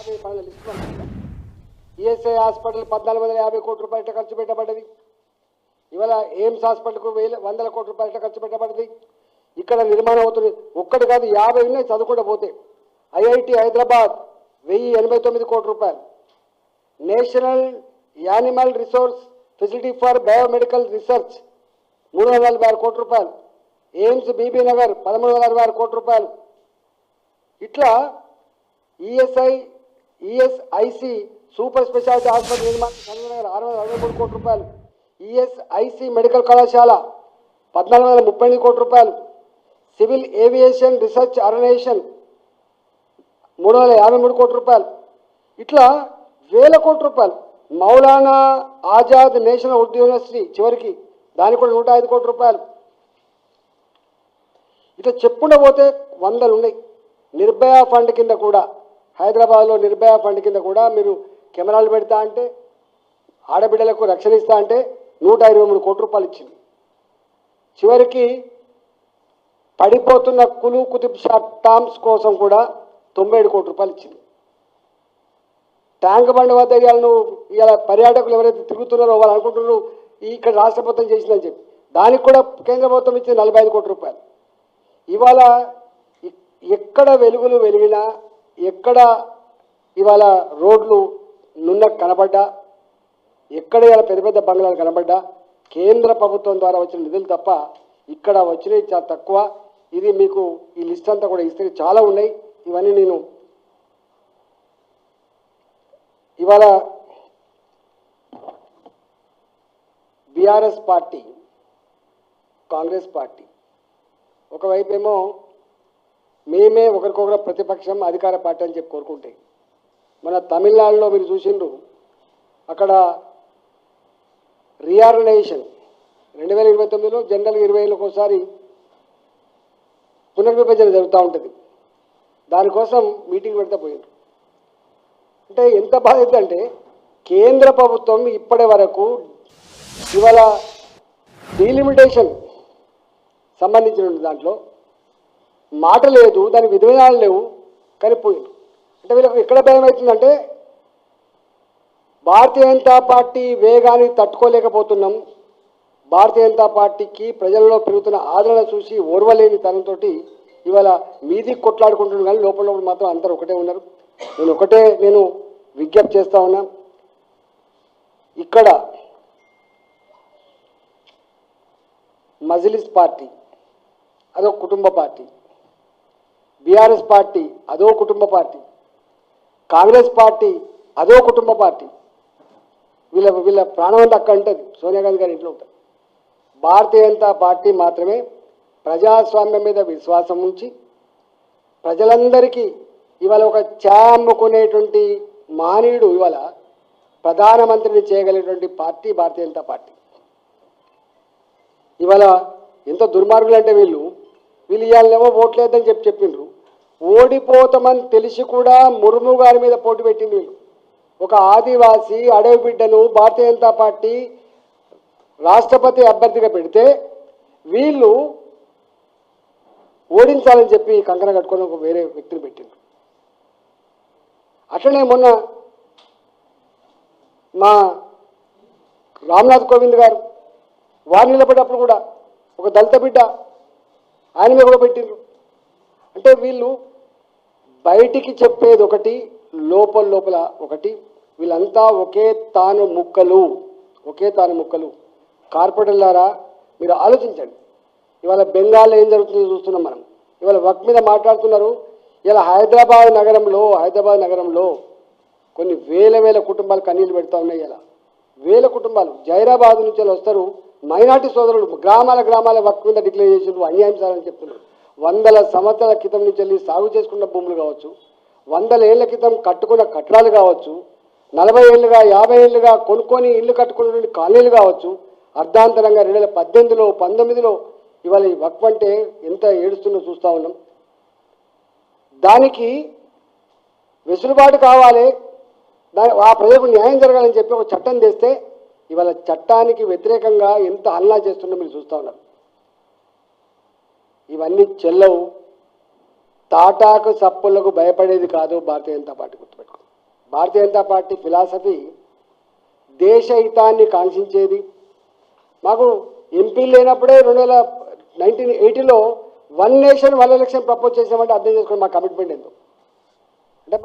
ఆపే పనుల list ESI hospital 1450 కోట్ల రూపాయలు ఖర్చు పెట్టబడ్డది. ఇవాళ ఎయిమ్స్ హాస్పిటల్కు 100 కోట్ల రూపాయలు ఖర్చు పెట్టబడ్డది. ఇక్కడ నిర్మాణం అవుతుంది. ఒక్కటి కాదు 50 ఉన్నాయి చదువుకుంటూ పోతే. ఐఐటి హైదరాబాద్ 1089 కోట్ల రూపాయలు. National animal resource facility for biomedical research 346 కోట్ల రూపాయలు. ఎయిమ్స్ బీబీ నగర్ 1366 కోట్ల రూపాయలు. ఇట్లా ఈఎస్ఐసి సూపర్ స్పెషాలిటీ హాస్పిటల్ నిర్మాణం 663 కోట్ల రూపాయలు. ఈఎస్ఐసి మెడికల్ కళాశాల 1438 కోట్ల రూపాయలు. సివిల్ ఏవియేషన్ రీసెర్చ్ ఆర్గనైజేషన్ 353 కోట్ల రూపాయలు. ఇట్లా వేల కోట్ల రూపాయలు. మౌలానా ఆజాద్ నేషనల్ ఉర్దూ యూనివర్సిటీ చివరికి దానికి కూడా 105 కోట్ల రూపాయలు. ఇట్లా చెప్పుకుంటూ పోతే వందలు ఉన్నాయి. నిర్భయ ఫండ్ కింద కూడా హైదరాబాద్లో నిర్భయ ఫండ్ కింద కూడా మీరు కెమెరాలు పెడతా అంటే ఆడబిడ్డలకు రక్షణ ఇస్తా అంటే 123 కోట్ల రూపాయలు ఇచ్చింది. చివరికి పడిపోతున్న కులు కుతుబ్ షా టామ్స్ కోసం కూడా 97 కోట్ల రూపాయలు ఇచ్చింది. ట్యాంక్ బండ్ వద్ద ఇలా పర్యాటకులు ఎవరైతే తిరుగుతున్నారో వాళ్ళు అనుకుంటున్నారు ఇక్కడ రాష్ట్ర ప్రభుత్వం చేసిందని చెప్పి దానికి కూడా కేంద్ర ప్రభుత్వం ఇచ్చింది 45 కోట్ల రూపాయలు. ఇవాళ ఎక్కడ వెలుగులు వెలిగినా ఎక్కడ ఇవాళ రోడ్లు నున్న కనబడ్డా ఎక్కడ ఇలా పెద్ద పెద్ద బంగ్లాలు కనబడ్డా కేంద్ర ప్రభుత్వం ద్వారా వచ్చిన నిధులు తప్ప ఇక్కడ వచ్చినవి చాలా తక్కువ. ఇది మీకు ఈ లిస్ట్ అంతా కూడా ఇస్తే చాలా ఉన్నాయి. ఇవన్నీ నేను ఇవాళ బీఆర్ఎస్ పార్టీ కాంగ్రెస్ పార్టీ ఒకవైపు ఏమో మేమే ఒకరికొకరు ప్రతిపక్షం అధికార పార్టీ అని చెప్పి కోరుకుంటే మన తమిళనాడులో మీరు చూసిండ్రు అక్కడ రీఆర్గనైజేషన్ 2029లో జనరల్ 20 ఒకసారి పునర్విభజన జరుగుతూ ఉంటుంది. దానికోసం మీటింగ్ పెడతా పోయిండ్రు. అంటే ఎంత బాధ్యత అంటే కేంద్ర ప్రభుత్వం ఇప్పటి వరకు ఇవాళ డీలిమిటేషన్ సంబంధించిన దాంట్లో మాట లేదు, దాని విధానాలు లేవు, కానీ పోయిండ్రు. అంటే వీళ్ళకి ఎక్కడ భయం అవుతుందంటే భారతీయ జనతా పార్టీ వేగాన్ని తట్టుకోలేకపోతున్నాం. భారతీయ జనతా పార్టీకి ప్రజల్లో పెరుగుతున్న ఆదరణ చూసి ఓర్వలేని తనంతో ఇవాళ మీది కొట్లాడుకుంటున్నాను, కానీ లోపల మాత్రం అందరూ ఒకటే ఉన్నారు. నేను విజ్ఞప్తి చేస్తా ఉన్నా, ఇక్కడ మజ్లిస్ పార్టీ అదో కుటుంబ పార్టీ, బీఆర్ఎస్ పార్టీ అదో కుటుంబ పార్టీ, కాంగ్రెస్ పార్టీ అదో కుటుంబ పార్టీ. వీళ్ళ ప్రాణం అక్కడ ఉంటుంది, సోనియా గాంధీ గారి ఇంట్లో ఉంటుంది. భారతీయ జనతా పార్టీ మాత్రమే ప్రజాస్వామ్యం మీద విశ్వాసం ఉంచి ప్రజలందరికీ ఇవాళ ఒక చామ్ముకునేటువంటి మహనీయుడు ఇవాళ ప్రధానమంత్రిని చేయగలిగినటువంటి పార్టీ భారతీయ జనతా పార్టీ. ఇవాళ ఎంత దుర్మార్గులు అంటే వీళ్ళు ఇవాళనేమో ఓట్లేదని చెప్పిండ్రు. ఓడిపోతామని తెలిసి కూడా ముర్ము గారి మీద పోటీ పెట్టింది వీళ్ళు. ఒక ఆదివాసీ అడవి బిడ్డను భారతీయ జనతా పార్టీ రాష్ట్రపతి అభ్యర్థిగా పెడితే వీళ్ళు ఓడించాలని చెప్పి కంకణ కట్టుకొని ఒక వేరే వ్యక్తిని పెట్టిండ్రు. అట్లనే మొన్న మా రామ్నాథ్ కోవింద్ గారు వారు నిలబడ్డప్పుడు కూడా ఒక దళిత బిడ్డ ఆయన మీద కూడా పెట్టిండ్రు. అంటే వీళ్ళు బయటికి చెప్పేది ఒకటి, లోపల ఒకటి. వీళ్ళంతా ఒకే తాను ముక్కలు. కార్పొరేటర్లారా మీరు ఆలోచించండి. ఇవాళ బెంగాల్లో ఏం జరుగుతుందో చూస్తున్నాం మనం. ఇవాళ వక్ మీద మాట్లాడుతున్నారు. ఇలా హైదరాబాద్ నగరంలో కొన్ని వేల కుటుంబాలు కన్నీళ్ళు పెడతా ఉన్నాయి. ఇలా వేల కుటుంబాలు జైరాబాద్ నుంచి వస్తారు. మైనార్టీ సోదరులు గ్రామాల వక్ మీద డిక్లేర్ చేసినారు, అన్యాయం సారని చెప్తున్నారు. 100 సంవత్సరాల క్రితం నుంచి వెళ్ళి సాగు చేసుకున్న భూములు కావచ్చు, 100 ఏళ్ల క్రితం కట్టుకున్న కట్టడాలు కావచ్చు, 40 ఏళ్ళుగా 50 ఏళ్ళుగా కొనుక్కొని ఇల్లు కట్టుకున్న కాలనీలు కావచ్చు, అర్ధాంతరంగా 2018లో 19లో ఇవాళ ఈ వక్ఫ్ అంటే ఎంత ఏడుస్తుందో చూస్తూ ఉన్నాం. దానికి వెసులుబాటు కావాలి, ఆ ప్రజలకు న్యాయం జరగాలని చెప్పి ఒక చట్టం తెస్తే ఇవాళ చట్టానికి వ్యతిరేకంగా ఎంత హల్లా చేస్తుందో మీరు చూస్తూ ఉన్నారు. ఇవన్నీ చెల్లవు. తాటాకు సప్పులకు భయపడేది కాదు భారతీయ జనతా పార్టీ, గుర్తుపెట్టుకో. భారతీయ జనతా పార్టీ ఫిలాసఫీ దేశ హితాన్ని కాంక్షించేది. మాకు ఎంపీ లేనప్పుడే 1980లో 1 నేషన్ 1 ఎలక్షన్ ప్రపోజ్ చేసామంటే అర్థం చేసుకోండి మా కమిట్మెంట్ ఏందో. అంటే